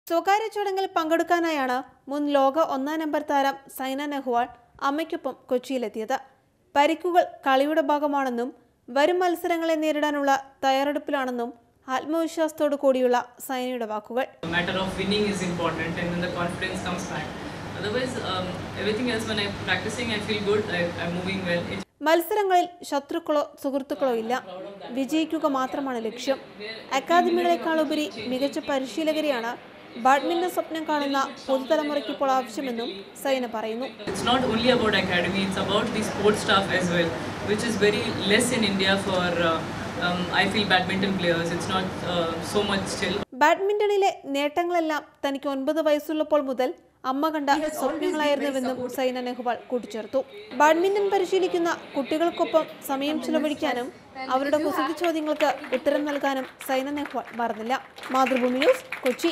സ്വകാര്യ ചടങ്ങിൽ പങ്കെടുക്കാനായാണ് മുൻ ലോക ഒന്നാം നമ്പർ താരം സൈന നെഹ്വാൾ അമ്മയ്ക്കൊപ്പം കൊച്ചിയിലെത്തിയത്. പരിക്കുകൾ കളിയുടെ ഭാഗമാണെന്നും വരും മത്സരങ്ങളെ നേരിടാനുള്ള തയ്യാറെടുപ്പിലാണെന്നും ആത്മവിശ്വാസത്തോടു കൂടിയുള്ള സൈനയുടെ വാക്കുകൾ. മത്സരങ്ങളിൽ ശത്രുക്കളോ സുഹൃത്തുക്കളോ ഇല്ല, വിജയിക്കുക മാത്രമാണ് ലക്ഷ്യം. അക്കാദമികളെക്കാളുപരി മികച്ച പരിശീലകരെയാണ് ബാഡ്മിന്റൺ സ്വപ്നം കാണുന്ന പുതുതലമുറയ്ക്ക് ഇപ്പോൾ ആവശ്യമെന്നും സൈന പറയുന്നു. ബാഡ്മിന്റണിലെ നേട്ടങ്ങളെല്ലാം തനിക്ക് 9 വയസ്സുള്ളപ്പോൾ മുതൽ അമ്മ കണ്ട സ്വപ്നങ്ങളായിരുന്നുവെന്നും സൈന നെഹ്വാൾ കൂട്ടിച്ചേർത്തു. ബാഡ്മിന്റൺ പരിശീലിക്കുന്ന കുട്ടികൾക്കൊപ്പം സമയം ചിലവഴിക്കാനും അവരുടെ കുസൃതി ചോദ്യങ്ങൾക്ക് ഉത്തരം നൽകാനും സൈന നെഹ്വാൾ മറന്നില്ല. മാതൃഭൂമി ന്യൂസ്, കൊച്ചി.